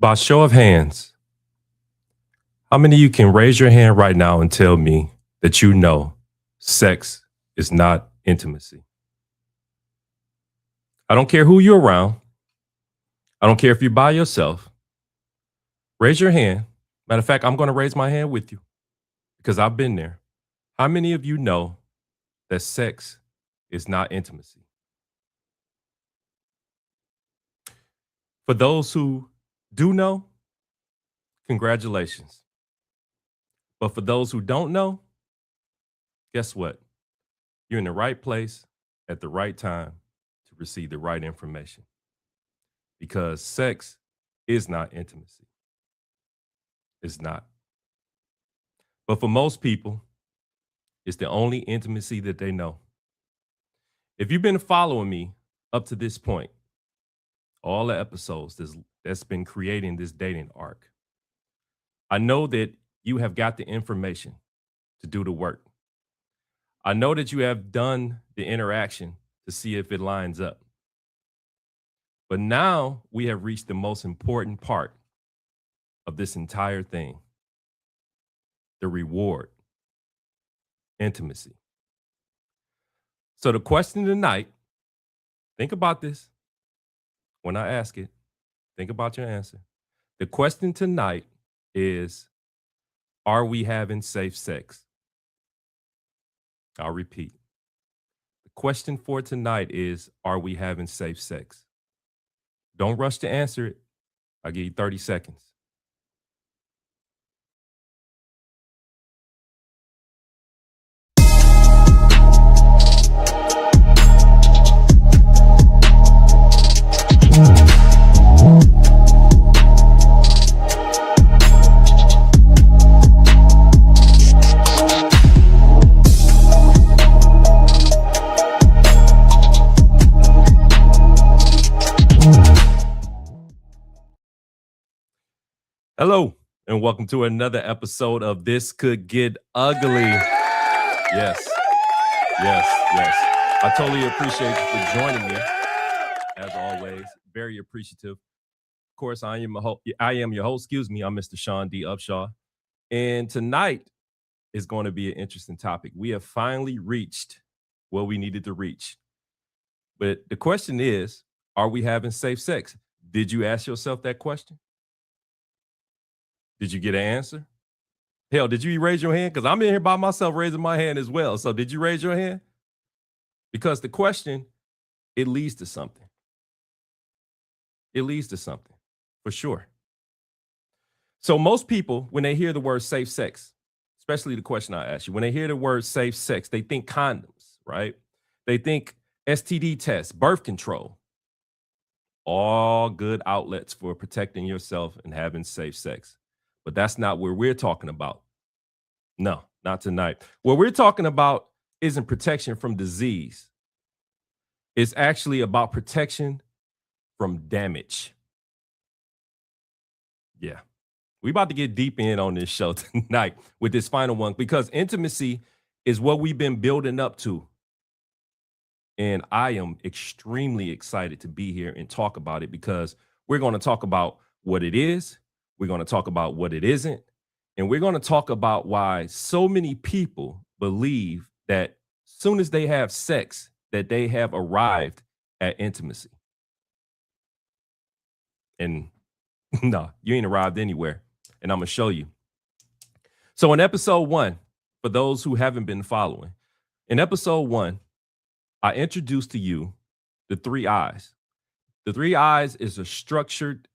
By show of hands, how many of you can raise your hand right now and tell me that you know sex is not intimacy? I don't care who you're around. I don't care if you're by yourself. Raise your hand. Matter of fact, I'm going to raise my hand with you because I've been there. How many of you know that sex is not intimacy? For those who do know, congratulations. But for those who don't know, guess what? You're in the right place at the right time to receive the right information because sex is not intimacy. It's not. But for most people, it's the only intimacy that they know. If you've been following me up to this point, all the episodes that's been creating this dating arc, I know that you have got the information to do the work. I know that you have done the interaction to see if it lines up. But now we have reached the most important part of this entire thing, the reward, intimacy. So the question tonight, think about this. When I ask it, think about your answer. The question tonight is, are we having safe sex? I'll repeat. The question for tonight is, are we having safe sex? Don't rush to answer it. I'll give you 30 seconds. Hello, and welcome to another episode of This Could Get Ugly. Yes, yes. I totally appreciate you for joining me. As always, very appreciative. Of course, I am your host. I'm Mr. Sean D. Upshaw. And tonight is going to be an interesting topic. We have finally reached what we needed to reach. But the question is, are we having safe sex? Did you ask yourself that question? Did you get an answer? Hell, did you raise your hand? Because I'm in here by myself raising my hand as well. So did you raise your hand? Because the question, it leads to something. It leads to something, for sure. So most people, when they hear the word safe sex, especially the question I asked you, when they hear the word safe sex, they think condoms, right? They think STD tests, birth control. All good outlets for protecting yourself and having safe sex. But that's not what we're talking about. No, not tonight. What we're talking about isn't protection from disease. It's actually about protection from damage. Yeah. We about to get deep in on this show tonight with this final one because intimacy is what we've been building up to. And I am extremely excited to be here and talk about it because we're going to talk about what it is. We're going to talk about what it isn't. And we're going to talk about why so many people believe that as soon as they have sex, that they have arrived at intimacy. And no, you ain't arrived anywhere. And I'm going to show you. So in episode 1, for those who haven't been following, in episode 1, I introduced to you the 3 I's. The 3 I's is a structured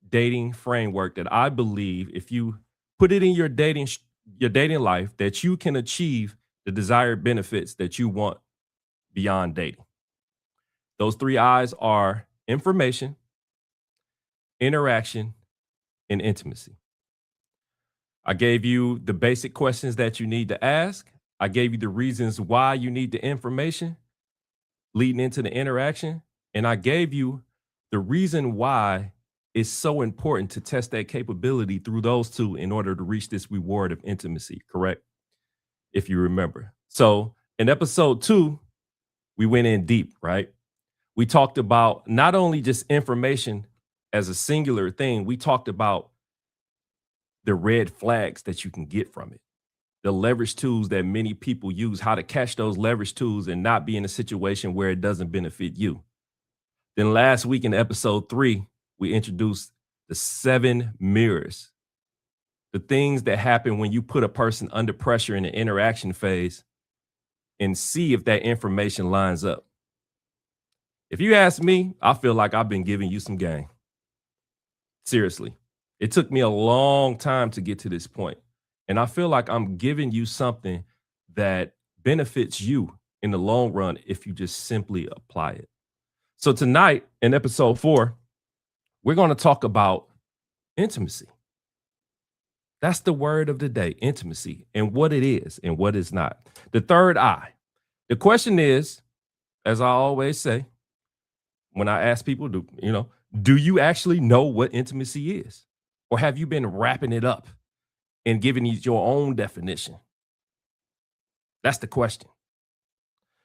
dating framework that I believe if you put it in your dating life, that you can achieve the desired benefits that you want beyond dating. Those 3 I's are information, interaction, and intimacy. I gave you the basic questions that you need to ask. I gave you the reasons why you need the information leading into the interaction. And I gave you the reason why it's so important to test that capability through those 2 in order to reach this reward of intimacy, correct? If you remember. So in episode 2, we went in deep, right? We talked about not only just information, as a singular thing, we talked about the red flags that you can get from it, the leverage tools that many people use, how to catch those leverage tools and not be in a situation where it doesn't benefit you. Then last week in episode 3, we introduced the 7 mirrors, the things that happen when you put a person under pressure in the interaction phase and see if that information lines up. If you ask me, I feel like I've been giving you some game. Seriously. It took me a long time to get to this point, and I feel like I'm giving you something that benefits you in the long run if you just simply apply it. So tonight in episode 4, we're going to talk about intimacy. That's the word of the day, intimacy, and what it is and what it's not. The third eye. The question is, as I always say, when I ask people, do you actually know what intimacy is? Or have you been wrapping it up and giving it your own definition? That's the question.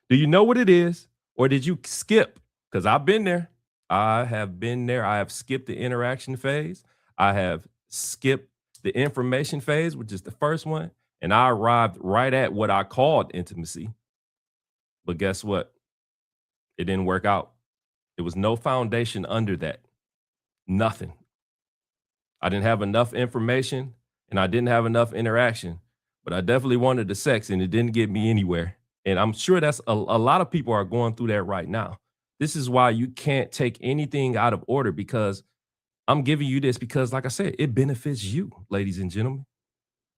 Do you know what it is, or did you skip? Because I've been there. I have been there. I have skipped the interaction phase. I have skipped the information phase, which is the first one. And I arrived right at what I called intimacy. But guess what? It didn't work out. There was no foundation under that. Nothing. I didn't have enough information and I didn't have enough interaction, but I definitely wanted the sex and it didn't get me anywhere. And I'm sure that's a lot of people are going through that right now. This is why you can't take anything out of order, because I'm giving you this because, like I said, it benefits you, ladies and gentlemen.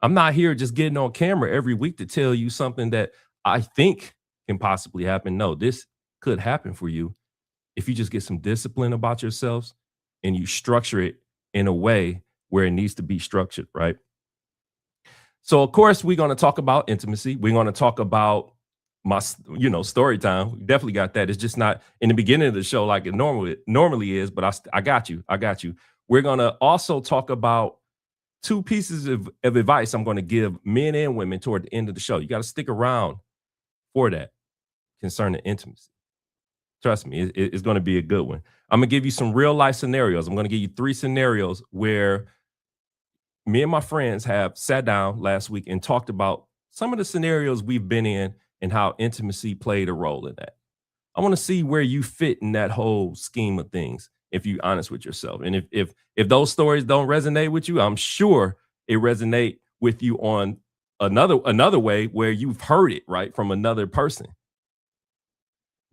I'm not here just getting on camera every week to tell you something that I think can possibly happen. No, this could happen for you if you just get some discipline about yourselves and you structure it in a way where it needs to be structured, right? So, of course, we're going to talk about intimacy. We're going to talk about my, story time. We definitely got that. It's just not in the beginning of the show like it normally is, but I got you. We're going to also talk about 2 pieces of advice I'm going to give men and women toward the end of the show. You got to stick around for that concerning intimacy. Trust me, it's going to be a good one. I'm going to give you some real life scenarios. I'm going to give you 3 scenarios where me and my friends have sat down last week and talked about some of the scenarios we've been in and how intimacy played a role in that. I want to see where you fit in that whole scheme of things, if you're honest with yourself. And if those stories don't resonate with you, I'm sure it resonate with you on another way where you've heard it, right, from another person.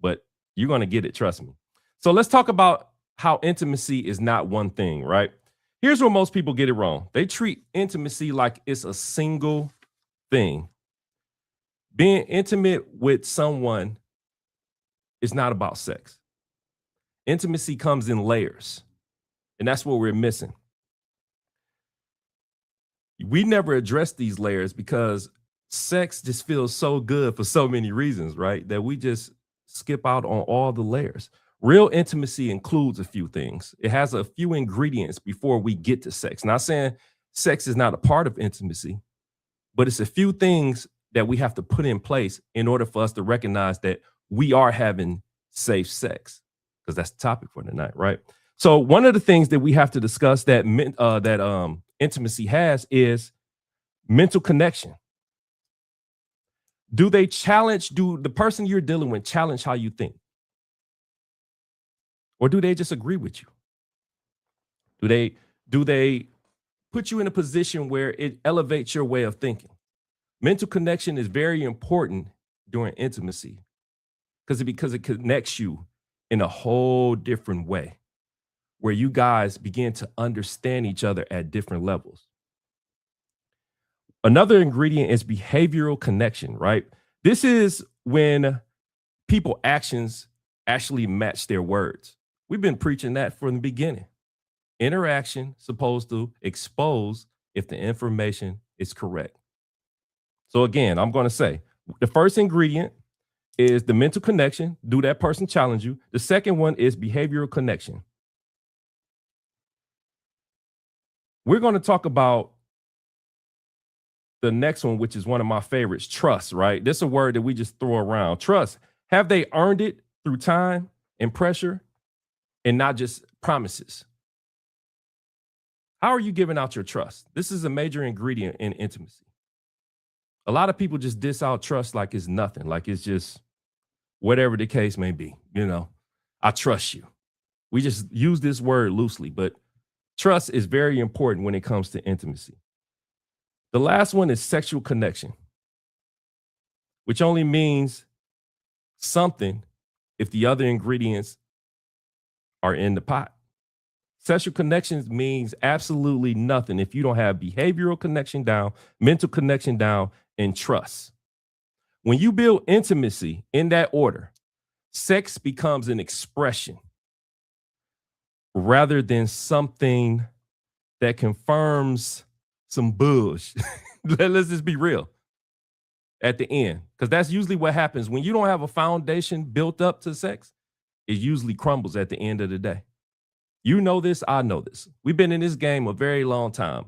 But you're going to get it, trust me. So let's talk about how intimacy is not one thing, right? Here's where most people get it wrong. They treat intimacy like it's a single thing. Being intimate with someone is not about sex. Intimacy comes in layers, and that's what we're missing. We never address these layers because sex just feels so good for so many reasons, right? That we just skip out on all the layers. Real intimacy includes a few things. It has a few ingredients before we get to sex. Not saying sex is not a part of intimacy, but it's a few things that we have to put in place in order for us to recognize that we are having safe sex, because that's the topic for tonight, right? So one of the things that we have to discuss that intimacy has is mental connection. Do the person you're dealing with challenge how you think? Or do they just agree with you? Do they put you in a position where it elevates your way of thinking? Mental connection is very important during intimacy because it connects you in a whole different way, where you guys begin to understand each other at different levels. Another ingredient is behavioral connection, right? This is when people's actions actually match their words. We've been preaching that from the beginning. Interaction supposed to expose if the information is correct. So again, I'm going to say the first ingredient is the mental connection. Do that person challenge you? The second one is behavioral connection. We're going to talk about the next one, which is one of my favorites, trust, right? This is a word that we just throw around. Trust. Have they earned it through time and pressure and not just promises? How are you giving out your trust? This is a major ingredient in intimacy. A lot of people just diss out trust like it's nothing, like it's just whatever the case may be. I trust you. We just use this word loosely, but trust is very important when it comes to intimacy. The last one is sexual connection, which only means something if the other ingredients are in the pot. Sexual connections means absolutely nothing if you don't have behavioral connection down, mental connection down, and trust. When you build intimacy in that order, sex becomes an expression rather than something that confirms some bush. Let's just be real at the end, because that's usually what happens when you don't have a foundation built up to sex. It usually crumbles at the end of the day. You know this, I know this. We've been in this game a very long time.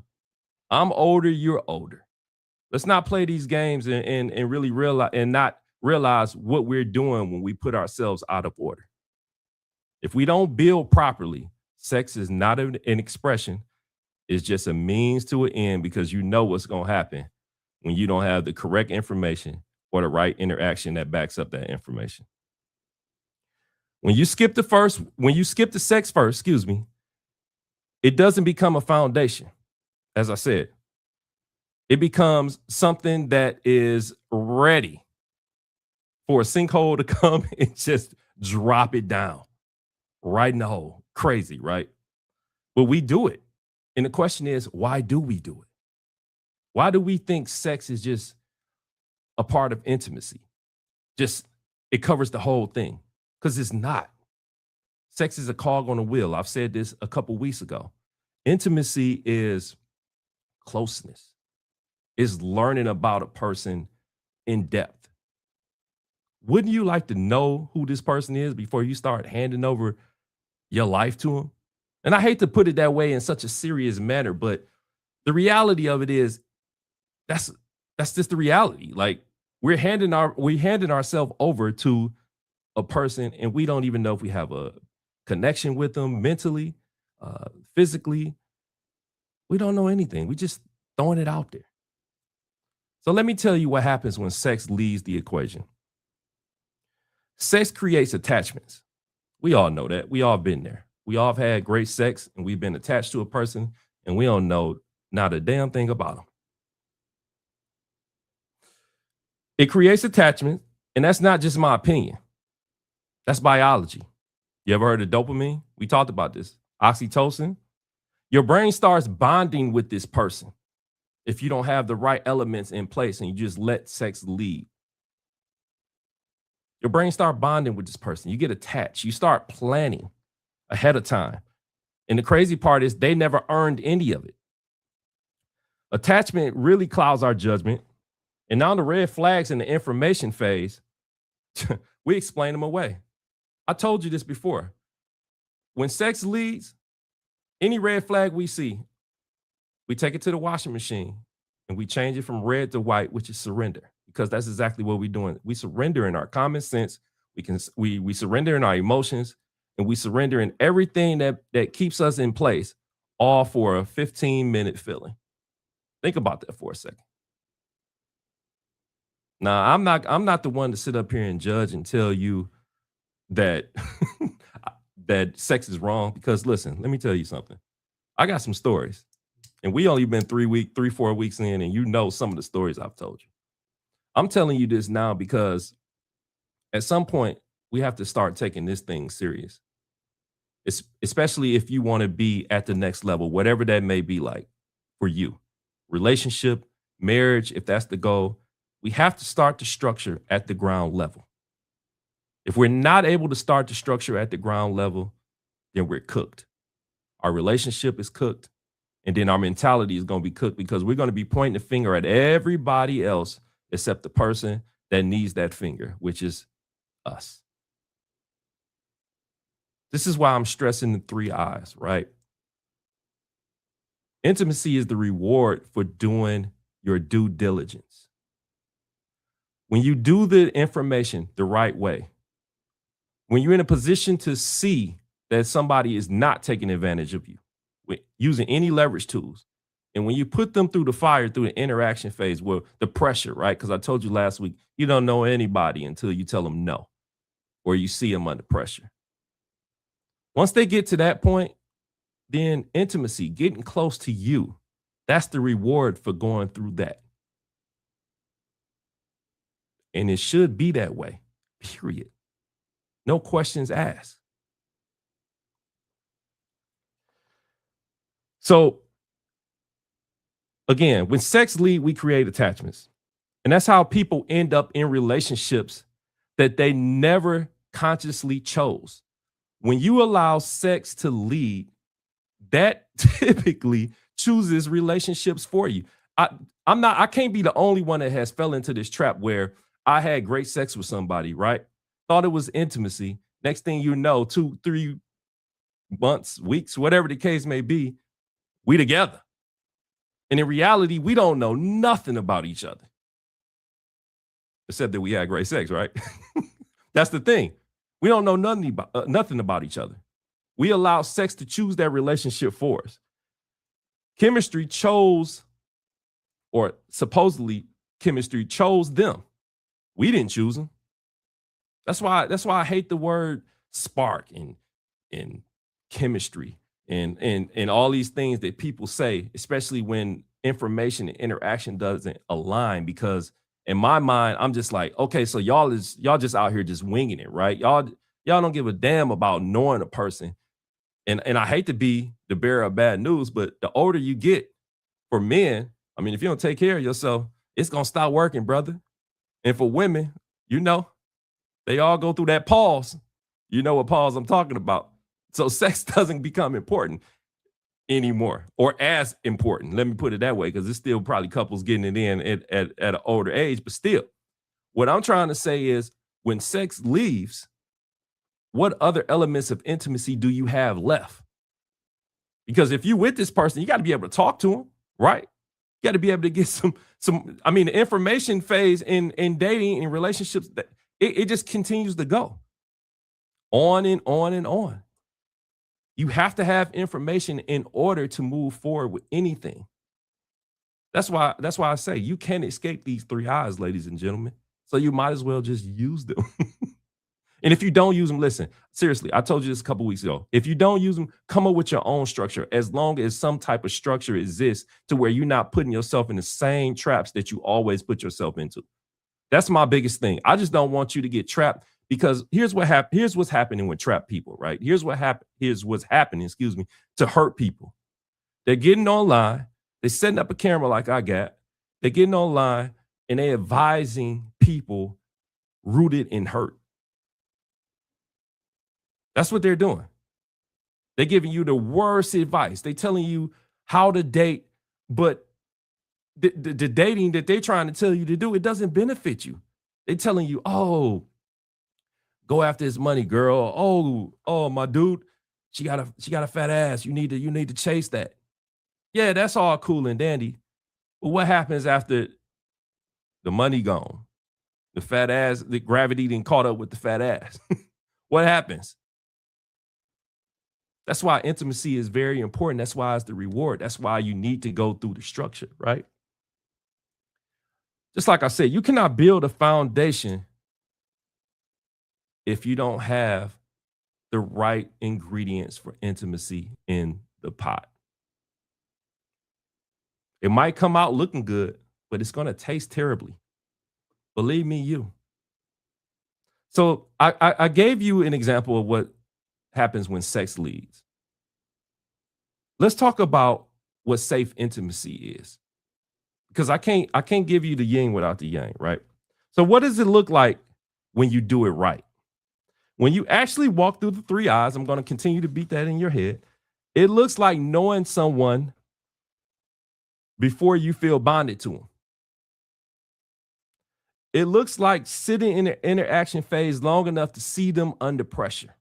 I'm older, you're older. Let's not play these games and really realize and not realize what we're doing when we put ourselves out of order. If we don't build properly, sex is not an expression. It's just a means to an end, because you know what's going to happen when you don't have the correct information or the right interaction that backs up that information. When you skip the sex first, it doesn't become a foundation. As I said, it becomes something that is ready for a sinkhole to come and just drop it down right in the hole. Crazy, right? But we do it. And the question is, why do we do it? Why do we think sex is just a part of intimacy? Just it covers the whole thing. Because it's not. Sex is a cog on a wheel. I've said this a couple weeks ago. Intimacy is closeness. It's learning about a person in depth. Wouldn't you like to know who this person is before you start handing over your life to them? And I hate to put it that way in such a serious manner, but the reality of it is that's just the reality. Like we're handing ourselves over to a person, and we don't even know if we have a connection with them mentally, physically. We don't know anything. We just throwing it out there. So let me tell you what happens when sex leaves the equation. Sex creates attachments. We all know that. We all been there. We all have had great sex, and we've been attached to a person, and we don't know not a damn thing about them. It creates attachment, and that's not just my opinion. That's biology. You ever heard of dopamine? We talked about this. Oxytocin. Your brain starts bonding with this person if you don't have the right elements in place and you just let sex lead. Your brain starts bonding with this person. You get attached. You start planning ahead of time. And the crazy part is they never earned any of it. Attachment really clouds our judgment. And now the red flags in the information phase, we explain them away. I told you this before. When sex leads, any red flag we see, we take it to the washing machine and we change it from red to white, which is surrender, because that's exactly what we're doing. We surrender in our common sense. We surrender in our emotions, and we surrender in everything that keeps us in place, all for a 15-minute feeling. Think about that for a second. Now, I'm not the one to sit up here and judge and tell you that that sex is wrong, because listen, let me tell you something. I got some stories, and we only been 4 weeks in, and you know some of the stories I've told you. I'm telling you this now because at some point we have to start taking this thing serious. Especially if you want to be at the next level, whatever that may be like for you. Relationship, marriage, if that's the goal, we have to start the structure at the ground level. If we're not able to start the structure at the ground level, then we're cooked. Our relationship is cooked, and then our mentality is going to be cooked, because we're going to be pointing the finger at everybody else except the person that needs that finger, which is us. This is why I'm stressing the 3 I's, right? Intimacy is the reward for doing your due diligence. When you do the information the right way, when you're in a position to see that somebody is not taking advantage of you, using any leverage tools. And when you put them through the fire, through the interaction phase, well, the pressure, right? Because I told you last week, you don't know anybody until you tell them no or you see them under pressure. Once they get to that point, then intimacy, getting close to you, that's the reward for going through that. And it should be that way, period. No questions asked. So, again, when sex lead, we create attachments. And that's how people end up in relationships that they never consciously chose. When you allow sex to lead, that typically chooses relationships for you. I, I can't be the only one that has fell into this trap where I had great sex with somebody, right? Thought it was intimacy. Next thing you know, 2, 3 months, weeks, whatever the case may be, we together. And in reality, we don't know nothing about each other. Except that we had great sex, right? That's the thing. We don't know nothing about each other. We allow sex to choose that relationship for us. Chemistry chose, or supposedly chemistry chose them. We didn't choose them. That's why I hate the word spark and chemistry and all these things that people say, especially when information and interaction doesn't align. Because in my mind, I'm just like, okay, so y'all just out here just winging it, right? Y'all don't give a damn about knowing a person. And I hate to be the bearer of bad news, but the older you get, for men, I mean, if you don't take care of yourself, it's gonna stop working, brother. And for women, you know, they all go through that pause. You know what pause I'm talking about. So sex doesn't become important anymore, or as important. Let me put it that way, because it's still probably couples getting it in at an older age. But still, what I'm trying to say is when sex leaves, what other elements of intimacy do you have left? Because if you're with this person, you got to be able to talk to them, right? You got to be able to get I mean, the information phase in dating and relationships, that it just continues to go on and on and on. You have to have information in order to move forward with anything. That's why I say you can't escape these 3 eyes, ladies and gentlemen. So you might as well just use them. And if you don't use them, listen, seriously, I told you this a couple weeks ago. If you don't use them, come up with your own structure, as long as some type of structure exists to where you're not putting yourself in the same traps that you always put yourself into. That's my biggest thing. I just don't want you to get trapped, because here's what's happening with trapped people, right? Here's what's happening, excuse me, to hurt people. They're getting online, they're setting up a camera like I got, they're getting online, and they're advising people rooted in hurt. That's what they're doing. They're giving you the worst advice. They're telling you how to date, but the dating that they're trying to tell you to do, it doesn't benefit you. They're telling you, oh, go after his money, girl. Oh, my dude, she got a fat ass. You need to chase that. Yeah, that's all cool and dandy. But what happens after the money gone? The fat ass, the gravity didn't caught up with the fat ass. What happens? That's why intimacy is very important. That's why it's the reward. That's why you need to go through the structure, right? Just like I said, you cannot build a foundation if you don't have the right ingredients for intimacy in the pot. It might come out looking good, but it's going to taste terribly. Believe me, you. So I gave you an example of what happens when sex leads. Let's talk about what safe intimacy is, because I can't give you the yin without the yang, right? So what does it look like when you do it right? When you actually walk through the 3 eyes, I'm going to continue to beat that in your head. It looks like knowing someone before you feel bonded to them. It looks like sitting in the interaction phase long enough to see them under pressure.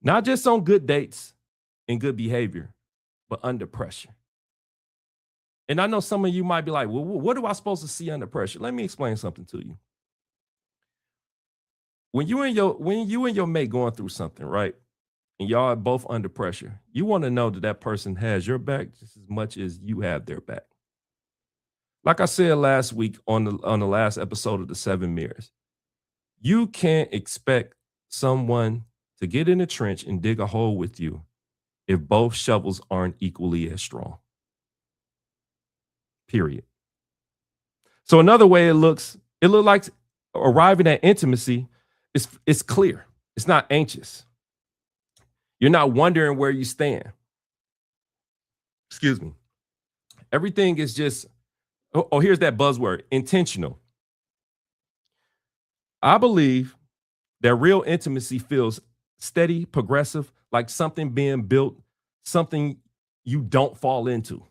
Not just on good dates and good behavior, but under pressure. And I know some of you might be like, well, what am I supposed to see under pressure? Let me explain something to you. When you and your mate going through something, right? and y'all are both under pressure, you want to know that that person has your back just as much as you have their back. Like I said last week on the last episode of the Seven Mirrors, you can't expect someone to get in the trench and dig a hole with you if both shovels aren't equally as strong. Period. So another way it looked like arriving at intimacy is clear. It's not anxious. You're not wondering where you stand. Excuse me. Everything is just, here's that buzzword, intentional. I believe that real intimacy feels steady, progressive, like something being built, something you don't fall into.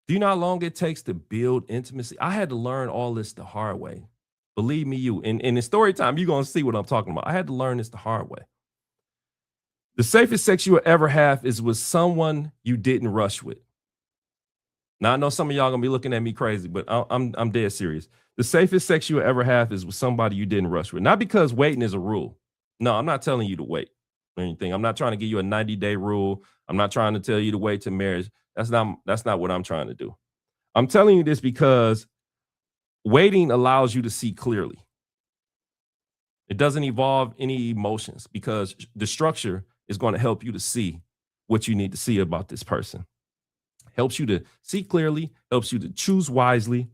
Do you know how long it takes to build intimacy? I had to learn all this the hard way. Believe me, you. And in story time, you're going to see what I'm talking about. I had to learn this the hard way. The safest sex you will ever have is with someone you didn't rush with. Now, I know some of y'all going to be looking at me crazy, but I'm dead serious. The safest sex you will ever have is with somebody you didn't rush with. Not because waiting is a rule. No, I'm not telling you to wait or anything. I'm not trying to give you a 90-day rule. I'm not trying to tell you to wait to marriage. That's not what I'm trying to do. I'm telling you this because waiting allows you to see clearly. It doesn't involve any emotions because the structure is going to help you to see what you need to see about this person. Helps you to see clearly, helps you to choose wisely.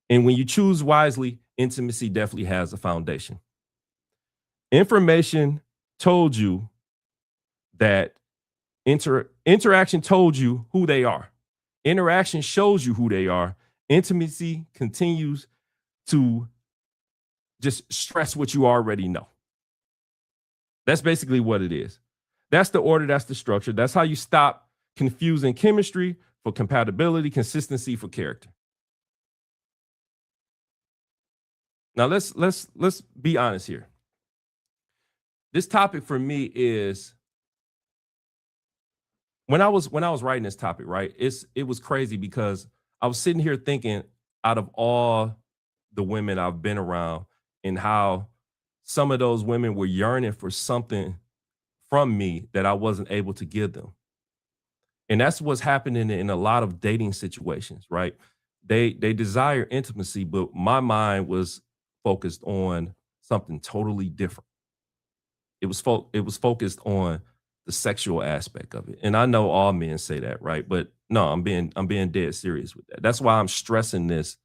And when you choose wisely, intimacy definitely has a foundation. Information told you that interaction told you who they are. Interaction shows you who they are. Intimacy continues to just stress what you already know. That's basically what it is. That's the order, that's the structure. That's how you stop confusing chemistry for compatibility, consistency for character. Now let's be honest here. This topic for me is when I was writing this topic, right? It was crazy because I was sitting here thinking out of all the women I've been around and how some of those women were yearning for something from me that I wasn't able to give them. And that's what's happening in a lot of dating situations, right? They desire intimacy, but my mind was focused on something totally different. It was focused on the sexual aspect of it. And I know all men say that, right? But no, I'm being dead serious with that. That's why I'm stressing this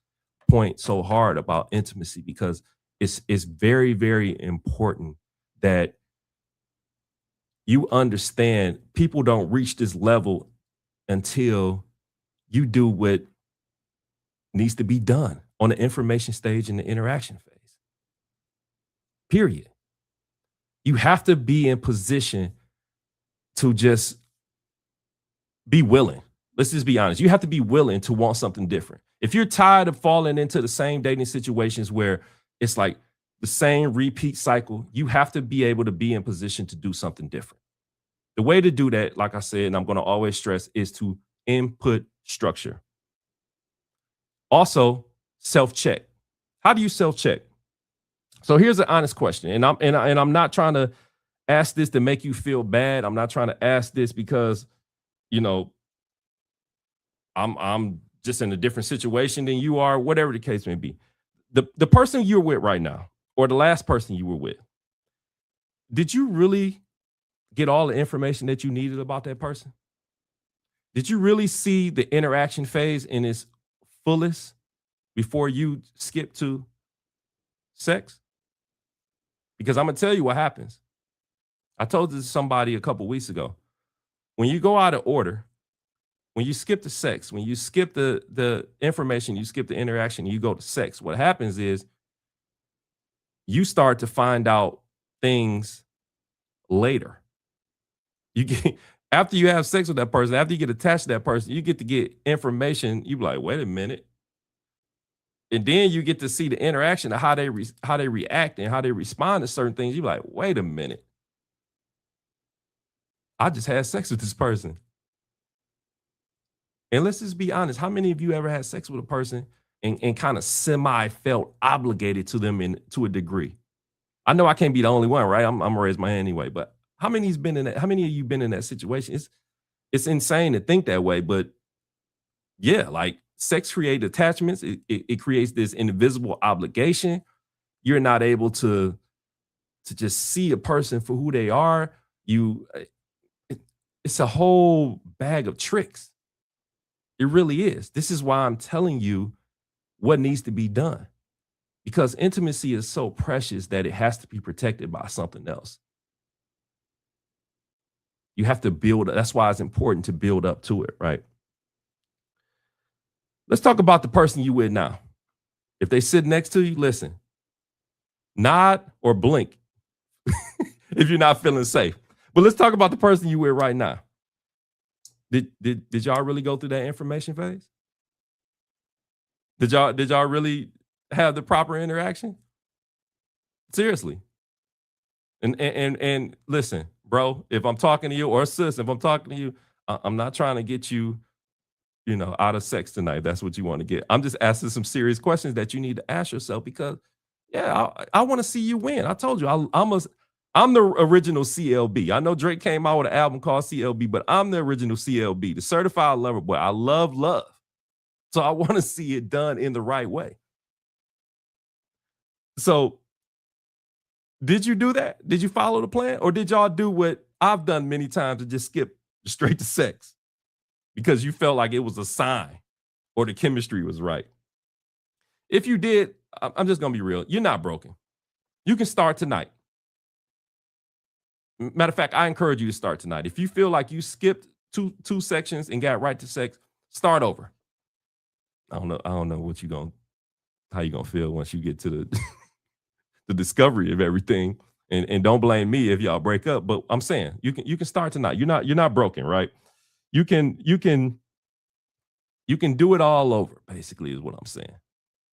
point so hard about intimacy because it's very, very important that you understand people don't reach this level until you do what needs to be done on the information stage and the interaction phase. Period. You have to be in position to just be willing. Let's just be honest. You have to be willing to want something different. If you're tired of falling into the same dating situations where it's like the same repeat cycle, you have to be able to be in position to do something different. The way to do that, like I said, and I'm going to always stress, is to input structure. Also, self-check. How do you self-check? So here's an honest question, and I'm not trying to ask this to make you feel bad. I'm not trying to ask this because you know I'm just in a different situation than you are, whatever the case may be. The person you're with right now, or the last person you were with, did you really get all the information that you needed about that person? Did you really see the interaction phase in its fullest before you skip to sex? Because I'm gonna tell you what happens. I told this to somebody a couple weeks ago. When you go out of order, when you skip the sex, when you skip the information, you skip the interaction, you go to sex, what happens is you start to find out things later. You get after you have sex with that person, after you get attached to that person, you get to get information. You be like, wait a minute. And then you get to see the interaction of how they react and how they respond to certain things. You be like, wait a minute. I just had sex with this person. And let's just be honest. How many of you ever had sex with a person and kind of semi felt obligated to them to a degree? I know I can't be the only one, right? I'm gonna raise my hand anyway. But how many of you been in that situation? It's insane to think that way, but yeah, like sex create attachments. It creates this invisible obligation. You're not able to just see a person for who they are. You it, it's a whole bag of tricks. It really is. This is why I'm telling you what needs to be done, because intimacy is so precious that it has to be protected by something else. You have to build. That's why it's important to build up to it, right? Let's talk about the person you with now. If they sit next to you, listen, nod or blink if you're not feeling safe. But let's talk about the person you with right now. Did y'all really go through that information phase? Did y'all really have the proper interaction? Seriously. And listen, bro, if I'm talking to you, or sis, if I'm talking to you, I'm not trying to get you, out of sex tonight. That's what you want to get. I'm just asking some serious questions that you need to ask yourself, because yeah, I want to see you win. I told you I'm the original CLB. I know Drake came out with an album called CLB, but I'm the original CLB, the certified lover boy. I love love. So I want to see it done in the right way. So did you do that? Did you follow the plan? Or did y'all do what I've done many times and just skip straight to sex because you felt like it was a sign or the chemistry was right? If you did, I'm just going to be real. You're not broken. You can start tonight. Matter of fact, I encourage you to start tonight. If you feel like you skipped two sections and got right to sex, start over. I don't know how you gonna feel once you get to the the discovery of everything. And don't blame me if y'all break up. But I'm saying you can start tonight. You're not broken, right? You can do it all over, basically, is what I'm saying.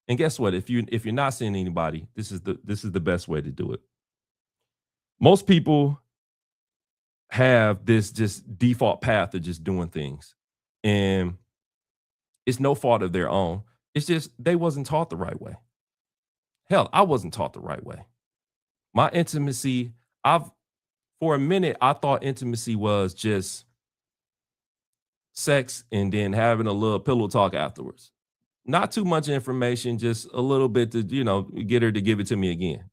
And guess what? If you're not seeing anybody, this is the best way to do it. Most people have this just default path of just doing things. And it's no fault of their own. It's just they wasn't taught the right way. Hell, I wasn't taught the right way. My intimacy, I've for a minute, I thought intimacy was just sex and then having a little pillow talk afterwards. Not too much information, just a little bit to, get her to give it to me again.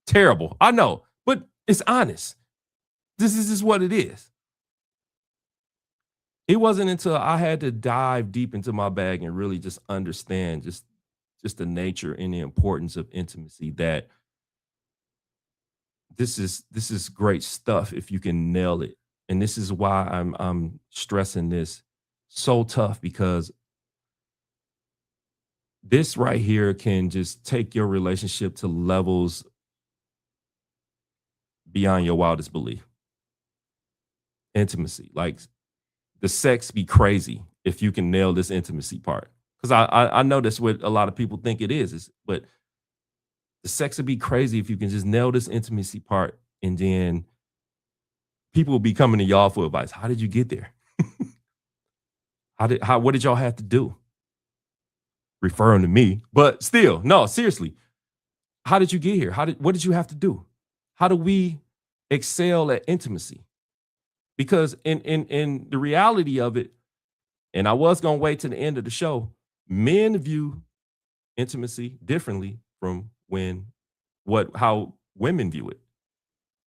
Terrible. I know, but it's honest. This is just what it is. It wasn't until I had to dive deep into my bag and really just understand just the nature and the importance of intimacy that this is great stuff if you can nail it. And this is why I'm stressing this so tough, because this right here can just take your relationship to levels beyond your wildest belief. Intimacy, like the sex be crazy if you can nail this intimacy part. Because I know that's what a lot of people think it is, but the sex would be crazy if you can just nail this intimacy part, and then people will be coming to y'all for advice. How did you get there? What did y'all have to do? Referring to me, but still, no, seriously. How did you get here? What did you have to do? How do we excel at intimacy? Because in the reality of it, and I was gonna wait to the end of the show, men view intimacy differently from how women view it,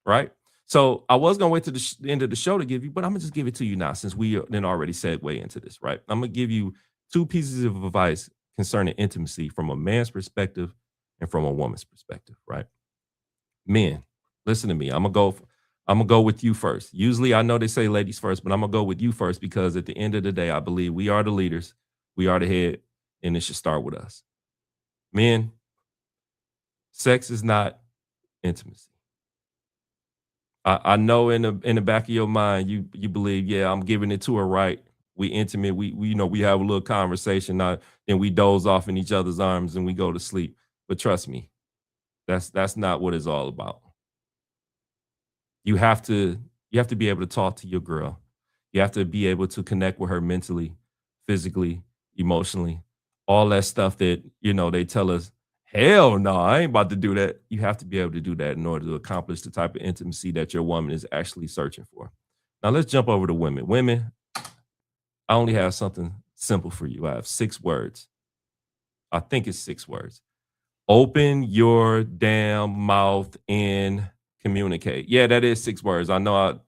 right? So I was gonna wait to the end of the show to give you, but I'm gonna just give it to you now, since we then already segue into this, right? I'm gonna give you two pieces of advice concerning intimacy from a man's perspective and from a woman's perspective, right? Men, listen to me. I'm gonna go with you first. Usually, I know they say ladies first, but I'm gonna go with you first, because at the end of the day, I believe we are the leaders, we are the head, and it should start with us. Men, sex is not intimacy. I know in the back of your mind, you believe, yeah, I'm giving it to her right. We intimate. We have a little conversation. Then we doze off in each other's arms and we go to sleep. But trust me, that's not what it's all about. You have to you have to be able to talk to your girl. You have to be able to connect with her mentally, physically, emotionally, all that stuff that they tell us. Hell no, I ain't about to do that. You have to be able to do that in order to accomplish the type of intimacy that your woman is actually searching for. Now let's jump over to women. Women, I only have something simple for you. I have 6 words. I think it's 6 words. Open your damn mouth and communicate. Yeah, that is 6 words. I know I a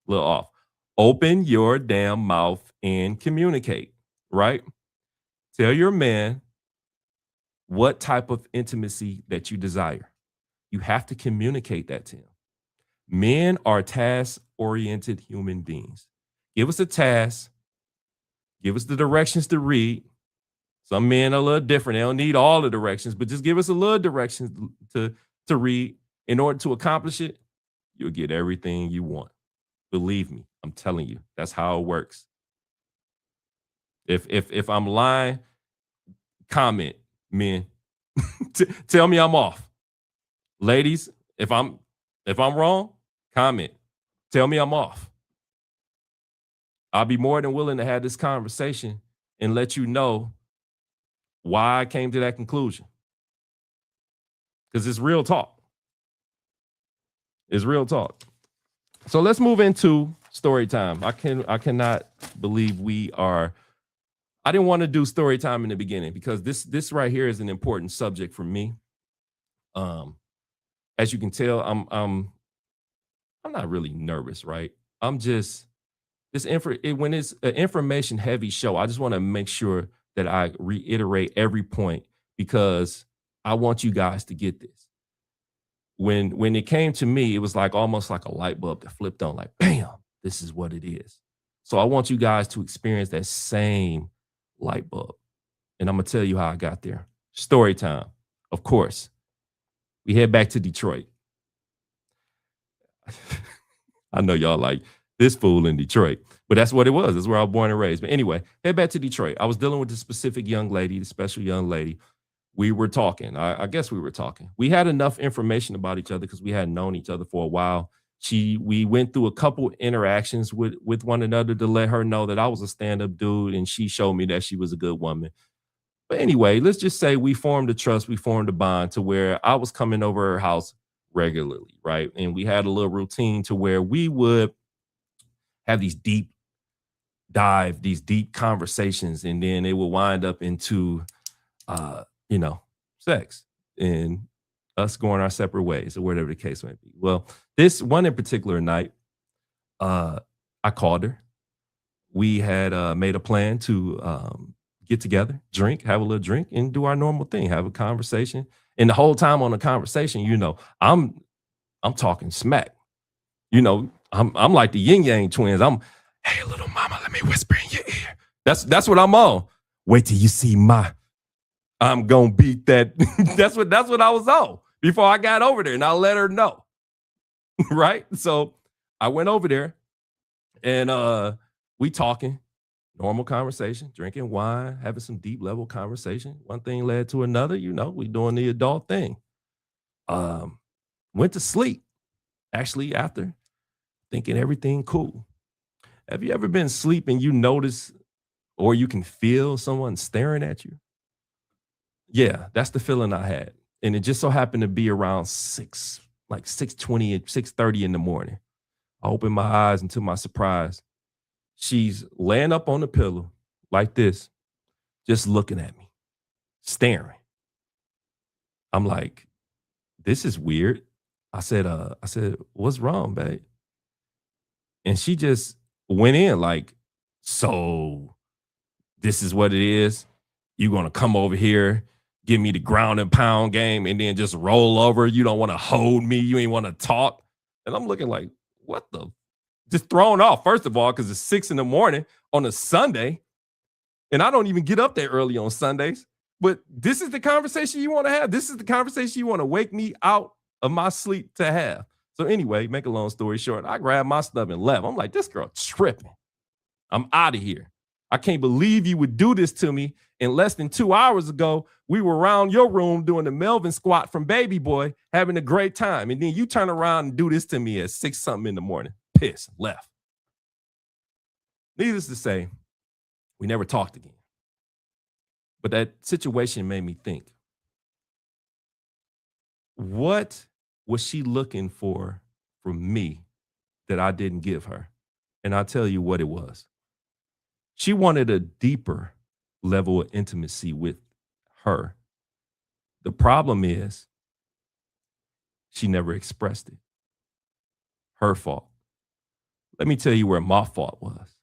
little off. Open your damn mouth and communicate, right? Tell your man what type of intimacy that you desire. You have to communicate that to him. Men are task oriented human beings. Give us a task, give us the directions to read. Some men are a little different. They don't need all the directions, but just give us a little directions to read. In order to accomplish it, you'll get everything you want. Believe me, I'm telling you, that's how it works. If I'm lying, comment, men. Tell me I'm off. Ladies, if I'm wrong, comment. Tell me I'm off. I'll be more than willing to have this conversation and let you know why I came to that conclusion. Because it's real talk. It's real talk. So let's move into story time. I cannot believe we are. I didn't want to do story time in the beginning because this right here is an important subject for me. Um, as you can tell, I'm not really nervous, right? I'm just when it's an information heavy show, I just want to make sure that I reiterate every point because I want you guys to get this. When it came to me, it was like almost like a light bulb that flipped on, like, bam, this is what it is. So I want you guys to experience that same light bulb. And I'm gonna tell you how I got there. Story time. Of course. We head back to Detroit. I know y'all like this fool in Detroit, but that's what it was. That's where I was born and raised. But anyway, head back to Detroit. I was dealing with this specific young lady, the special young lady. We were talking. I guess we were talking. We had enough information about each other because we hadn't known each other for a while. We went through a couple interactions with one another to let her know that I was a stand-up dude, and she showed me that she was a good woman. But anyway, let's just say we formed a trust, we formed a bond to where I was coming over her house regularly, right? And we had a little routine to where we would have these deep conversations, and then it will wind up into you know, sex and us going our separate ways or whatever the case may be. Well, this one in particular night, I called her. We had made a plan to get together, drink, have a little drink, and do our normal thing, have a conversation. And the whole time on the conversation, I'm talking smack. I'm like the yin yang twins. Hey, little mama, let me whisper in your ear. That's what I'm on. Wait till you see I'm gonna beat that. that's what I was on before I got over there, and I let her know. Right. So I went over there and we talking, normal conversation, drinking wine, having some deep level conversation. One thing led to another, we doing the adult thing. Um, Went to sleep actually after thinking everything cool. Have you ever been asleep and you notice or you can feel someone staring at you? Yeah, that's the feeling I had. And it just so happened to be around 6:20, 6:30 in the morning. I opened my eyes and to my surprise, she's laying up on the pillow like this, just looking at me, staring. I'm like, this is weird. I said, what's wrong, babe? And she just went in like, so this is what it is. You gonna come over here, give me the ground and pound game, and then just roll over. You don't want to hold me. You ain't want to talk. And I'm looking like, what the? Just thrown off, first of all, because it's 6 in the morning on a Sunday. And I don't even get up that early on Sundays. But this is the conversation you want to have. This is the conversation you want to wake me out of my sleep to have. So anyway, make a long story short, I grabbed my stuff and left. I'm like, this girl tripping. I'm out of here. I can't believe you would do this to me. And less than 2 hours ago, we were around your room doing the Melvin squat from Baby Boy, having a great time. And then you turn around and do this to me at 6 something in the morning. Pissed, left. Needless to say, we never talked again. But that situation made me think, What was she looking for from me that I didn't give her? And I'll tell you what it was. She wanted a deeper level of intimacy with her. The problem is she never expressed it. Her fault. Let me tell you where my fault was.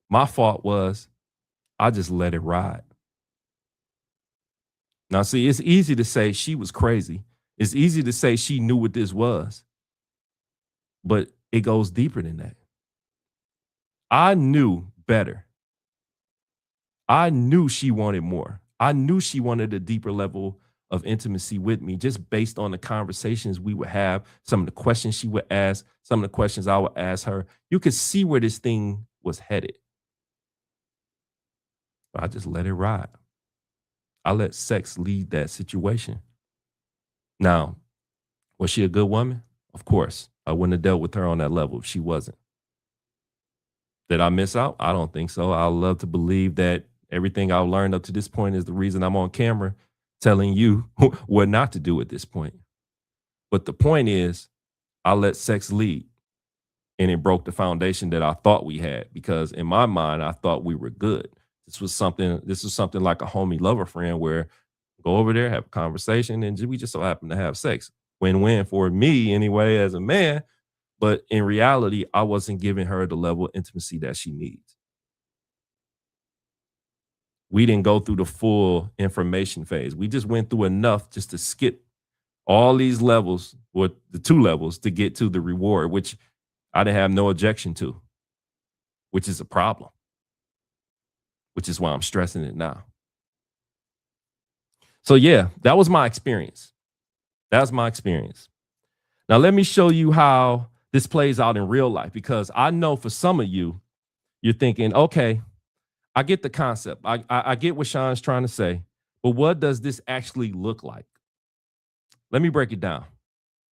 My fault was I just let it ride. Now, see, it's easy to say she was crazy. It's easy to say she knew what this was, but it goes deeper than that. I knew better. I knew she wanted more. I knew she wanted a deeper level of intimacy with me just based on the conversations we would have, some of the questions she would ask, some of the questions I would ask her. You could see where this thing was headed. But I just let it ride. I let sex lead that situation. Now, was she a good woman? Of course. I wouldn't have dealt with her on that level if she wasn't. Did I miss out? I don't think so. I love to believe that everything I've learned up to this point is the reason I'm on camera telling you what not to do at this point. But the point is, I let sex lead and it broke the foundation that I thought we had because in my mind, I thought we were good. This was something like a homie lover friend where go over there, have a conversation, and we just so happen to have sex. Win-win for me anyway as a man. But in reality, I wasn't giving her the level of intimacy that she needs. We didn't go through the full information phase. We just went through enough just to skip all these levels, or the two levels, to get to the reward, which I didn't have no objection to, which is a problem, which is why I'm stressing it now. So, yeah, that was my experience. That's my experience. Now, let me show you how this plays out in real life, because I know for some of you, you're thinking, okay, I get the concept. I get what Sean's trying to say, but what does this actually look like? Let me break it down.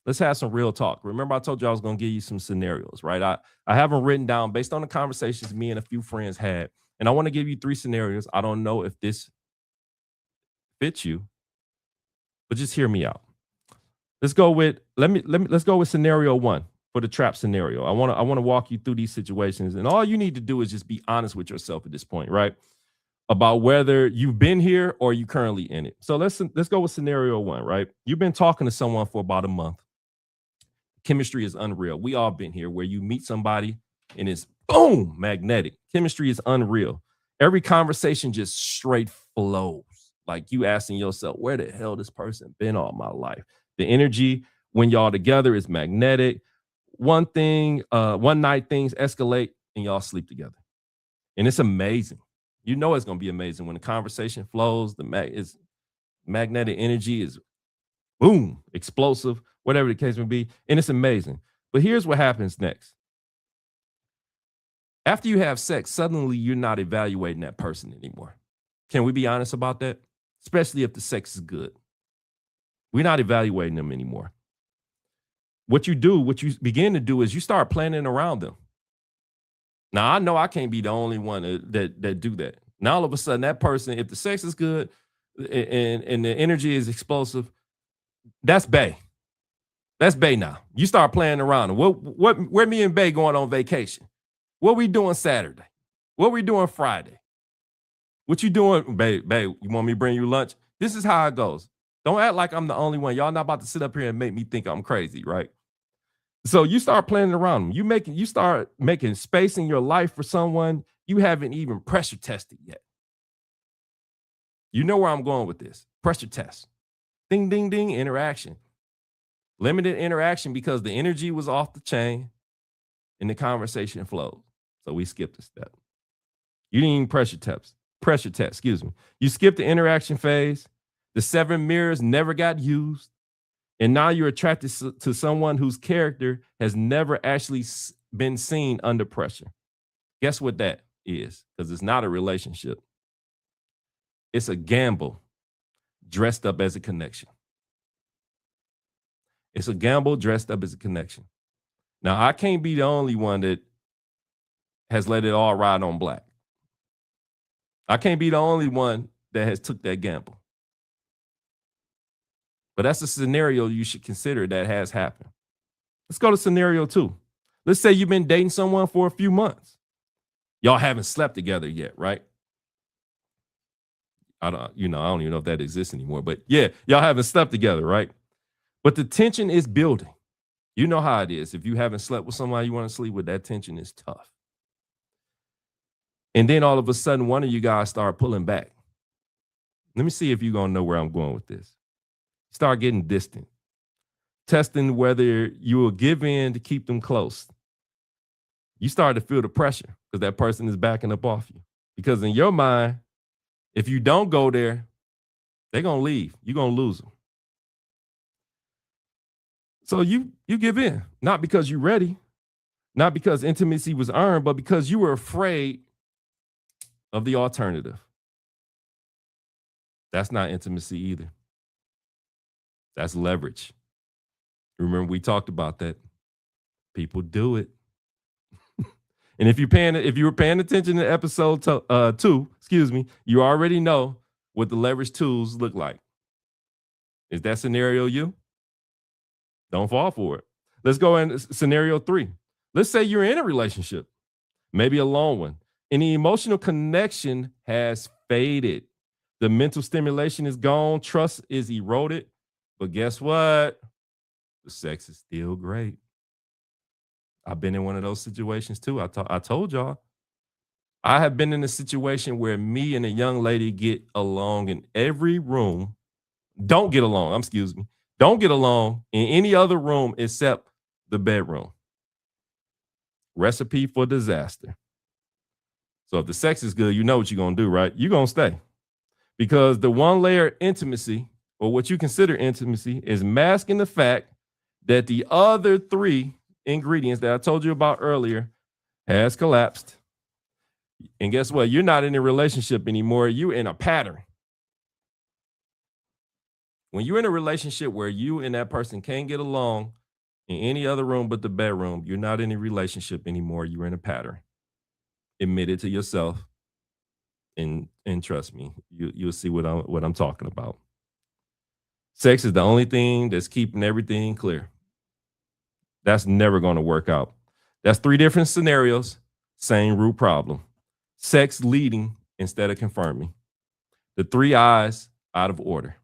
Let's have some real talk. Remember, I told you I was going to give you some scenarios, right? I have them written down based on the conversations me and a few friends had. And I want to give you 3 scenarios. I don't know if this fits you, but just hear me out. Let's go with scenario 1 for the trap scenario. I want to walk you through these situations, and all you need to do is just be honest with yourself at this point, right? About whether you've been here or you currently in it. So let's go with scenario 1, right? You've been talking to someone for about a month. Chemistry is unreal. We all been here where you meet somebody and it's boom, magnetic. Chemistry is unreal. Every conversation just straight flows. Like you asking yourself, where the hell this person been all my life? The energy when y'all together is magnetic. One night things escalate and y'all sleep together. And it's amazing. You know it's gonna be amazing when the conversation flows, magnetic energy is boom, explosive, whatever the case may be. And it's amazing. But here's what happens next. After you have sex, suddenly you're not evaluating that person anymore. Can we be honest about that? Especially if the sex is good. We're not evaluating them anymore. What you begin to do is you start planning around them. Now, I know I can't be the only one that do that. Now, all of a sudden, that person, if the sex is good and the energy is explosive, that's Bay. That's Bay now. You start playing around. Where me and Bay going on vacation? What we doing Saturday? What we doing Friday? What you doing, Bay? You want me to bring you lunch? This is how it goes. Don't act like I'm the only one. Y'all not about to sit up here and make me think I'm crazy, right? So you start planning around them. You start making space in your life for someone you haven't even pressure tested yet. You know where I'm going with this. Pressure test. Ding, ding, ding, interaction. Limited interaction because the energy was off the chain and the conversation flowed. So we skipped a step. You didn't even pressure test, excuse me. You skipped the interaction phase. The 7 mirrors never got used. And now you're attracted to someone whose character has never actually been seen under pressure. Guess what that is? Because it's not a relationship. It's a gamble dressed up as a connection. It's a gamble dressed up as a connection. Now, I can't be the only one that has let it all ride on black. I can't be the only one that has took that gamble. But that's a scenario you should consider that has happened. Let's go to scenario 2. Let's say you've been dating someone for a few months. Y'all haven't slept together yet, right? I don't even know if that exists anymore, but yeah, y'all haven't slept together, right? But the tension is building. You know how it is. If you haven't slept with somebody you want to sleep with, that tension is tough. And then all of a sudden, one of you guys start pulling back. Let me see if you're going to know where I'm going with this. Start getting distant, testing whether you will give in to keep them close. You start to feel the pressure because that person is backing up off you. Because in your mind, if you don't go there, they're going to leave. You're going to lose them. So you give in, not because you're ready, not because intimacy was earned, but because you were afraid of the alternative. That's not intimacy either. That's leverage. Remember, we talked about that. People do it. And if you were paying attention to episode 2, you already know what the leverage tools look like. Is that scenario you? Don't fall for it. Let's go in scenario 3. Let's say you're in a relationship, maybe a long one, and the emotional connection has faded. The mental stimulation is gone. Trust is eroded. But guess what? The sex is still great. I've been in one of those situations too. I told y'all. I have been in a situation where me and a young lady get along in every room. Don't get along in any other room except the bedroom. Recipe for disaster. So if the sex is good, you know what you're going to do, right? You're going to stay. Because the one layer intimacy, or what you consider intimacy, is masking the fact that the other 3 ingredients that I told you about earlier has collapsed. And guess what? You're not in a relationship anymore. You're in a pattern. When you're in a relationship where you and that person can't get along in any other room but the bedroom, you're not in a relationship anymore. You're in a pattern. Admit it to yourself, and trust me, you'll see what I'm talking about. Sex is the only thing that's keeping everything clear. That's never going to work out. That's 3 different scenarios, same root problem. Sex leading instead of confirming. The 3 eyes out of order.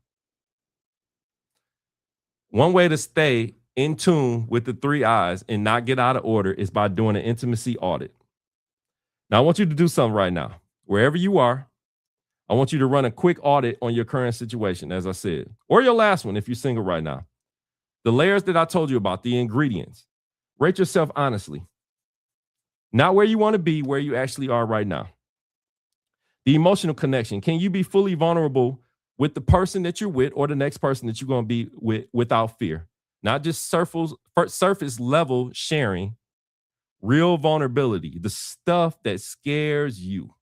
One way to stay in tune with the 3 eyes and not get out of order is by doing an intimacy audit. Now, I want you to do something right now. Wherever you are, I want you to run a quick audit on your current situation, as I said, or your last one if you're single right now. The layers that I told you about, the ingredients. Rate yourself honestly. Not where you want to be, where you actually are right now. The emotional connection. Can you be fully vulnerable with the person that you're with or the next person that you're going to be with without fear? Not just surface level sharing, real vulnerability, the stuff that scares you.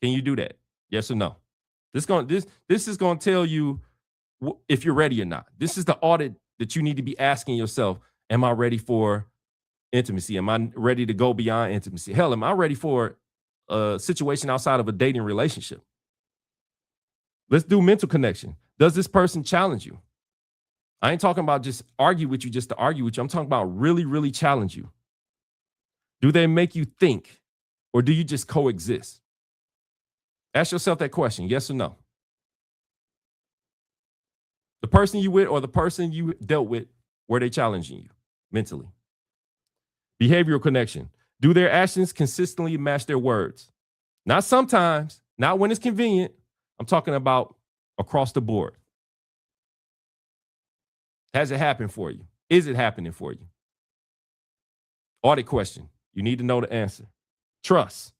Can you do that? Yes or no? This is going to tell you if you're ready or not. This is the audit that you need to be asking yourself. Am I ready for intimacy? Am I ready to go beyond intimacy? Hell, am I ready for a situation outside of a dating relationship? Let's do mental connection. Does this person challenge you? I ain't talking about just argue with you just to argue with you. I'm talking about really, really challenge you. Do they make you think, or do you just coexist? Ask yourself that question, yes or no. The person you with or the person you dealt with, were they challenging you mentally? Behavioral connection. Do their actions consistently match their words? Not sometimes, not when it's convenient. I'm talking about across the board. Has it happened for you? Is it happening for you? Audit question. You need to know the answer. Trust.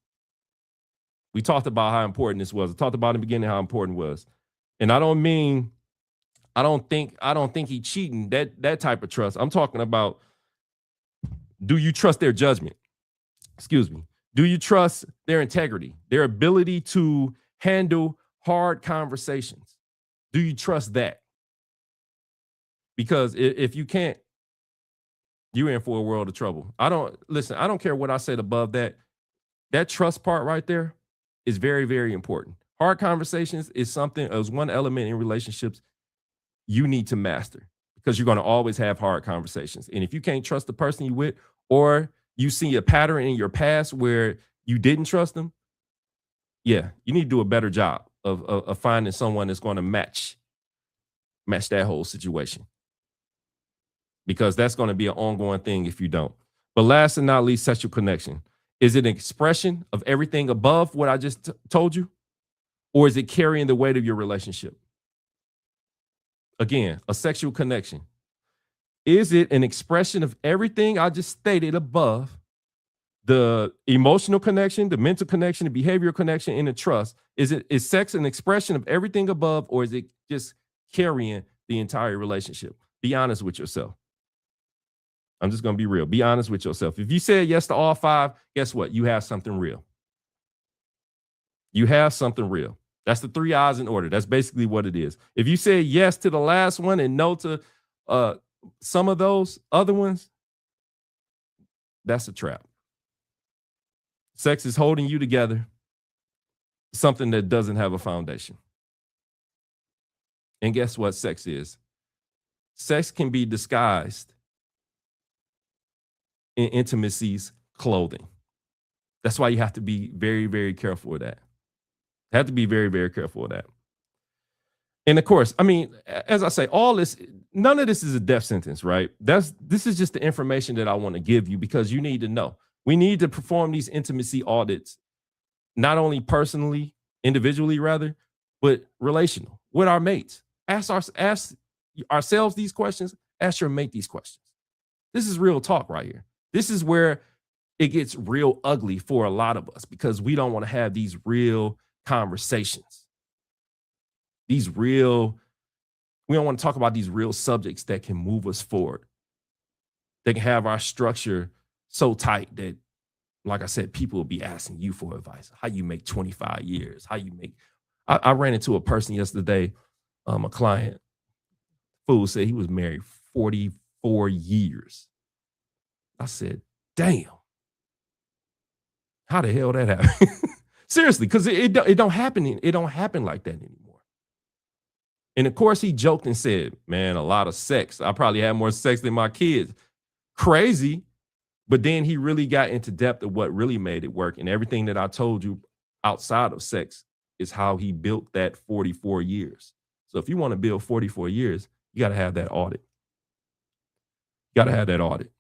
We talked about how important this was. I talked about in the beginning how important it was. And I don't think he cheating, that type of trust. I'm talking about, do you trust their judgment? Excuse me. Do you trust their integrity, their ability to handle hard conversations? Do you trust that? Because if you can't, you're in for a world of trouble. I don't care what I said above that. That trust part right there is very, very important. Hard conversations is one element in relationships you need to master because you're going to always have hard conversations. And if you can't trust the person you with, or you see a pattern in your past where you didn't trust them, yeah, you need to do a better job of finding someone that's going to match that whole situation, because that's going to be an ongoing thing if you don't. But last and not least, sexual connection. Is it an expression of everything above what I just told you? Or is it carrying the weight of your relationship? Again, a sexual connection. Is it an expression of everything I just stated above? The emotional connection, the mental connection, the behavioral connection, and the trust. Is sex an expression of everything above, or is it just carrying the entire relationship? Be honest with yourself. I'm just going to be real. Be honest with yourself. If you said yes to all five, guess what? You have something real. You have something real. That's the 3 I's in order. That's basically what it is. If you say yes to the last one and no to some of those other ones, that's a trap. Sex is holding you together, something that doesn't have a foundation. And guess what sex is? Sex can be disguised in intimacy's clothing. That's why you have to be very, very careful with that. You have to be very, very careful with that. And of course, I mean, as I say, all this, none of this is a death sentence, right? This is just the information that I want to give you because you need to know. We need to perform these intimacy audits, not only personally, individually rather, but relational with our mates. Ask ourselves these questions. Ask your mate these questions. This is real talk right here. This is where it gets real ugly for a lot of us because we don't want to have these real conversations. We don't want to talk about these real subjects that can move us forward. They can have our structure so tight that, like I said, people will be asking you for advice. How you make 25 years? I ran into a person yesterday, a client, fool said he was married 44 years. I said, damn. How the hell that happened? Seriously, because it don't happen. It don't happen like that anymore. And of course, he joked and said, man, a lot of sex. I probably had more sex than my kids. Crazy. But then he really got into depth of what really made it work. And everything that I told you outside of sex is how he built that 44 years. So if you want to build 44 years, you got to have that audit. You got to have that audit.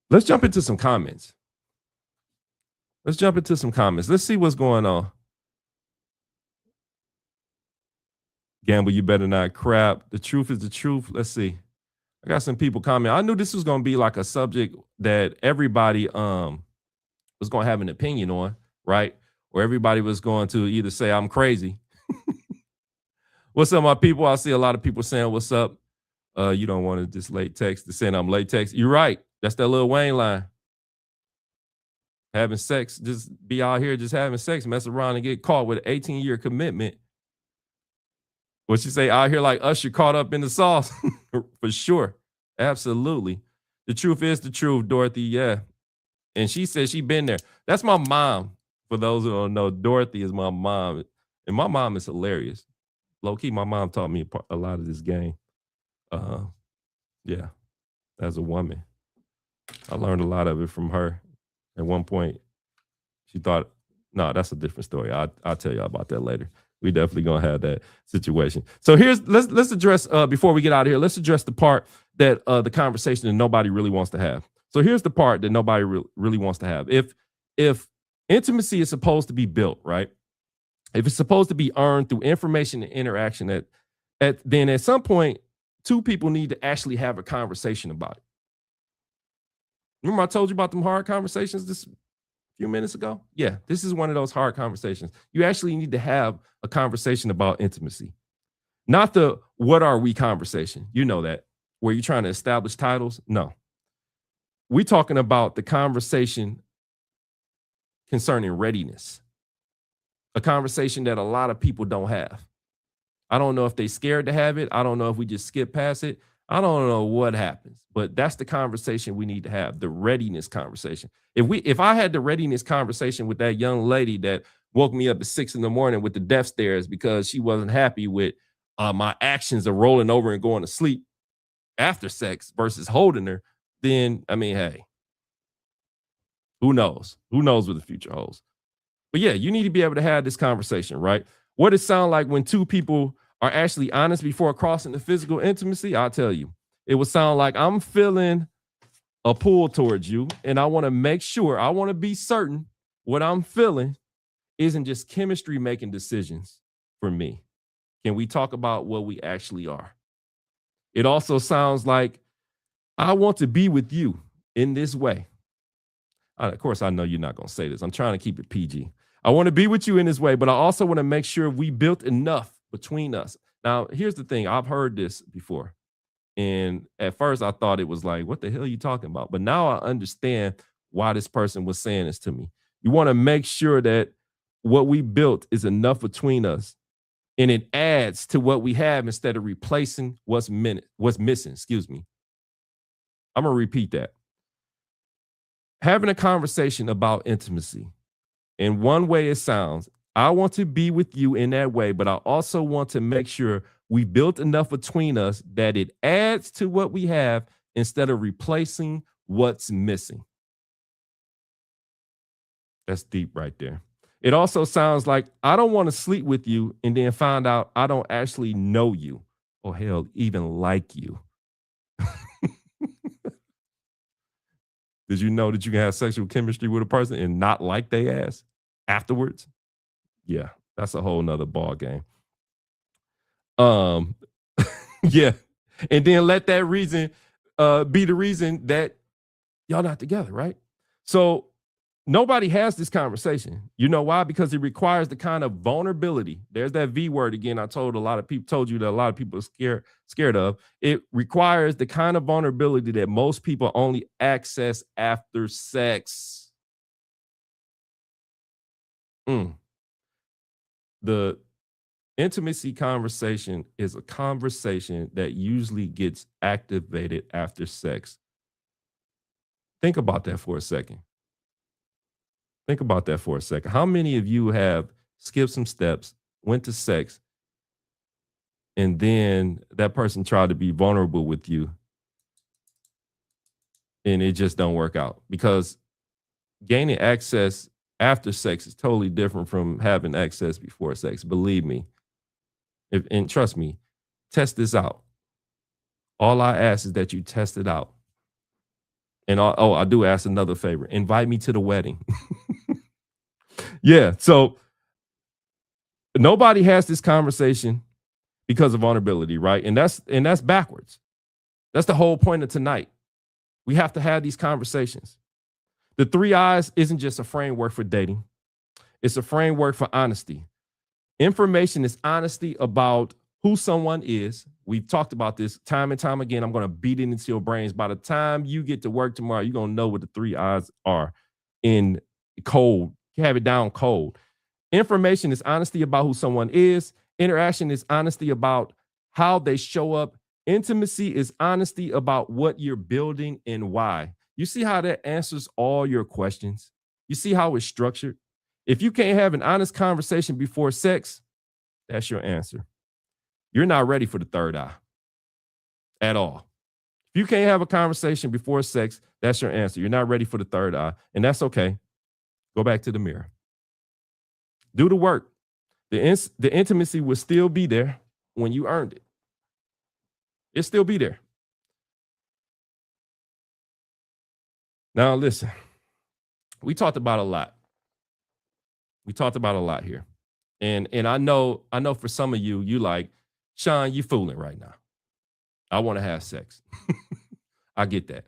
Let's jump into some comments. Let's see what's going on. Gamble, you better not crap. The truth is the truth. Let's see. I got some people comment. I knew this was going to be like a subject that everybody was going to have an opinion on, right? Or everybody was going to either say I'm crazy. What's up, my people? I see a lot of people saying, what's up? You don't want to just late text to saying I'm late text. You're right. That's that Lil Wayne line. Having sex, just be out here just having sex, mess around and get caught with an 18-year commitment. What you say, out here like Usher caught up in the sauce? For sure. Absolutely. The truth is the truth, Dorothy. Yeah. And she said she been there. That's my mom. For those who don't know, Dorothy is my mom. And my mom is hilarious. Low-key, my mom taught me a lot of this game. Yeah, as a woman. I learned a lot of it from her. At one point, she thought, no, that's a different story. I'll tell you about that later. We definitely gonna have that situation. So let's address before we get out of here. Let's address the part that the conversation that nobody really wants to have. So here's the part that nobody really wants to have. If intimacy is supposed to be built, right? If it's supposed to be earned through information and interaction, then at some point, two people need to actually have a conversation about it. Remember I told you about them hard conversations this few minutes ago? Yeah, this is one of those hard conversations. You actually need to have a conversation about intimacy. Not the what are we conversation. You know that, where you're trying to establish titles. No. We're talking about the conversation concerning readiness. A conversation that a lot of people don't have. I don't know if they're scared to have it. I don't know if we just skip past it. I don't know what happens, but that's the conversation we need to have, the readiness conversation. If I had the readiness conversation with that young lady that woke me up at 6 in the morning with the death stares because she wasn't happy with my actions of rolling over and going to sleep after sex versus holding her, then I mean, hey, who knows? Who knows what the future holds? But yeah, you need to be able to have this conversation, right? What it sound like when two people are actually honest before crossing the physical intimacy? I'll tell you. It would sound like I'm feeling a pull towards you, and I want to make sure, I want to be certain what I'm feeling isn't just chemistry making decisions for me. Can we talk about what we actually are? It also sounds like I want to be with you in this way. Of course, I know you're not going to say this. I'm trying to keep it PG. I want to be with you in this way, but I also want to make sure we built enough between us. Now, here's the thing. I've heard this before. And at first I thought it was like, what the hell are you talking about? But now I understand why this person was saying this to me. You want to make sure that what we built is enough between us and it adds to what we have instead of replacing what's missing. Excuse me. I'm going to repeat that. Having a conversation about intimacy. In one way it sounds, I want to be with you in that way, but I also want to make sure we built enough between us that it adds to what we have instead of replacing what's missing. That's deep right there. It also sounds like I don't want to sleep with you and then find out I don't actually know you or hell, even like you. Did you know that you can have sexual chemistry with a person and not like they ass afterwards? Yeah, that's a whole nother ball game. Yeah. And then let that reason be the reason that y'all not together, right? So nobody has this conversation. You know why? Because it requires the kind of vulnerability. There's that V word again. I told you that a lot of people are scared of. It requires the kind of vulnerability that most people only access after sex. The intimacy conversation is a conversation that usually gets activated after sex. Think about that for a second. Think about that for a second. How many of you have skipped some steps, went to sex, and then that person tried to be vulnerable with you and it just don't work out? Because gaining access after sex is totally different from having access before sex. Believe me. And trust me, test this out. All I ask is that you test it out. And I do ask another favor. Invite me to the wedding. Yeah. So nobody has this conversation because of vulnerability, right? And that's backwards. That's the whole point of tonight. We have to have these conversations. The 3 I's isn't just a framework for dating. It's a framework for honesty. Information is honesty about who someone is. We've talked about this time and time again. I'm going to beat it into your brains. By the time you get to work tomorrow, you're going to know what the 3 I's are in cold. You have it down cold. Information is honesty about who someone is. Interaction is honesty about how they show up. Intimacy is honesty about what you're building and why. You see how that answers all your questions? You see how it's structured? If you can't have an honest conversation before sex, that's your answer. You're not ready for the 3rd eye at all. If you can't have a conversation before sex, that's your answer. You're not ready for the 3rd eye, and that's okay. Go back to the mirror. Do the work. The intimacy will still be there when you earned it. It'll still be there. Now, listen, we talked about a lot. We talked about a lot here. And I know for some of you, you like, Sean, you fooling right now. I want to have sex. I get that.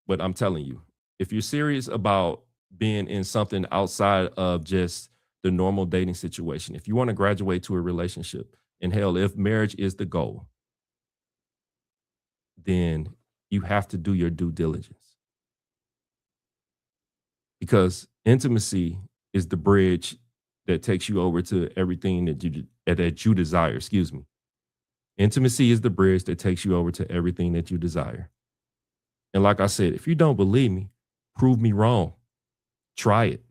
But I'm telling you, if you're serious about being in something outside of just the normal dating situation, if you want to graduate to a relationship, and hell, if marriage is the goal, then you have to do your due diligence. Because intimacy is the bridge that takes you over to everything that you desire. Excuse me. Intimacy is the bridge that takes you over to everything that you desire. And like I said, if you don't believe me, prove me wrong. Try it.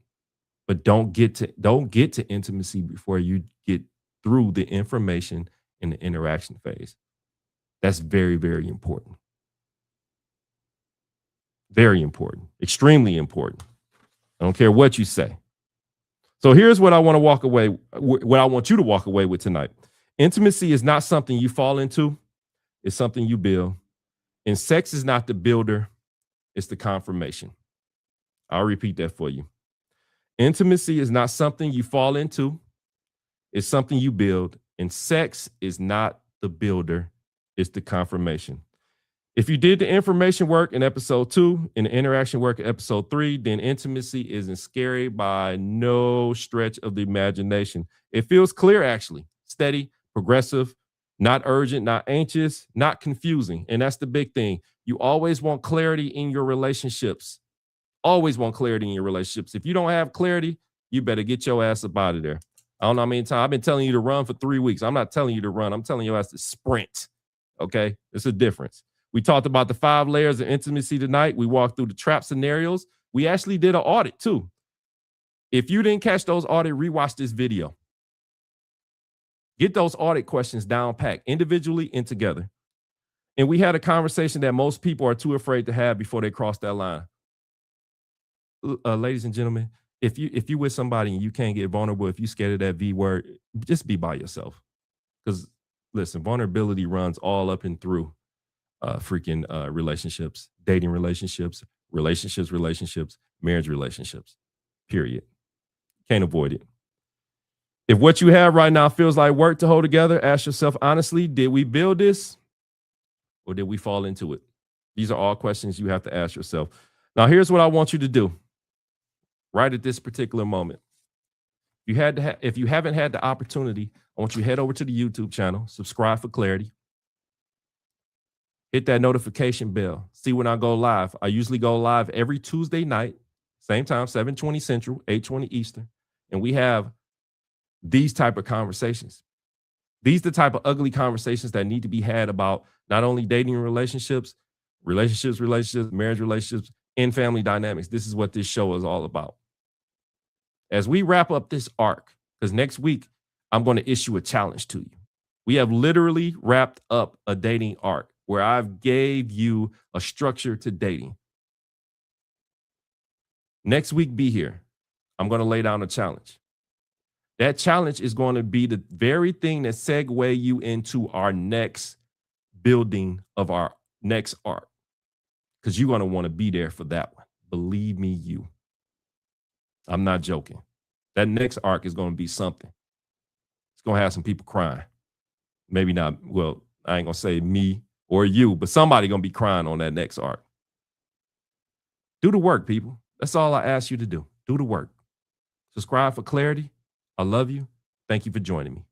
but don't get to intimacy before you get through the information in the interaction phase. That's very, very important. Very important. Extremely important. I don't care what you say. So here's what I want to walk away, what I want you to walk away with tonight. Intimacy is not something you fall into, it's something you build. And sex is not the builder, it's the confirmation. I'll repeat that for you. Intimacy is not something you fall into, it's something you build. And sex is not the builder, it's the confirmation. If you did the information work in episode 2 and the interaction work in episode 3, then intimacy isn't scary by no stretch of the imagination. It feels clear, actually, steady, progressive, not urgent, not anxious, not confusing. And that's the big thing. You always want clarity in your relationships. Always want clarity in your relationships. If you don't have clarity, you better get your ass up out of there. I don't know how many times I've been telling you to run for 3 weeks. I'm not telling you to run. I'm telling you ass to sprint. Okay? There's a difference. We talked about the 5 layers of intimacy tonight. We walked through the trap scenarios. We actually did an audit too. If you didn't catch those audit, rewatch this video. Get those audit questions down packed individually and together. And we had a conversation that most people are too afraid to have before they cross that line. Ladies and gentlemen, if you with somebody and you can't get vulnerable, if you scared of that V word, just be by yourself. Because listen, vulnerability runs all up and through freaking relationships, dating relationships, marriage relationships, period. Can't avoid it. If what you have right now feels like work to hold together, ask yourself honestly, did we build this or did we fall into it? These are all questions you have to ask yourself. Now, here's what I want you to do right at this particular moment. If you haven't had the opportunity, I want you to head over to the YouTube channel, subscribe for clarity. Hit that notification bell. See when I go live. I usually go live every Tuesday night, same time, 7:20 Central, 8:20 Eastern. And we have these type of conversations. These are the type of ugly conversations that need to be had about not only dating relationships, marriage relationships, and family dynamics. This is what this show is all about. As we wrap up this arc, because next week, I'm going to issue a challenge to you. We have literally wrapped up a dating arc where I've gave you a structure to dating. Next week, be here. I'm going to lay down a challenge. That challenge is going to be the very thing that segue you into our next building of our next arc. Because you're going to want to be there for that one. Believe me, you. I'm not joking. That next arc is going to be something. It's going to have some people crying. Maybe not, well, I ain't going to say me or you, but somebody going to be crying on that next arc. Do the work, people. That's all I ask you to do. Do the work. Subscribe for clarity. I love you. Thank you for joining me.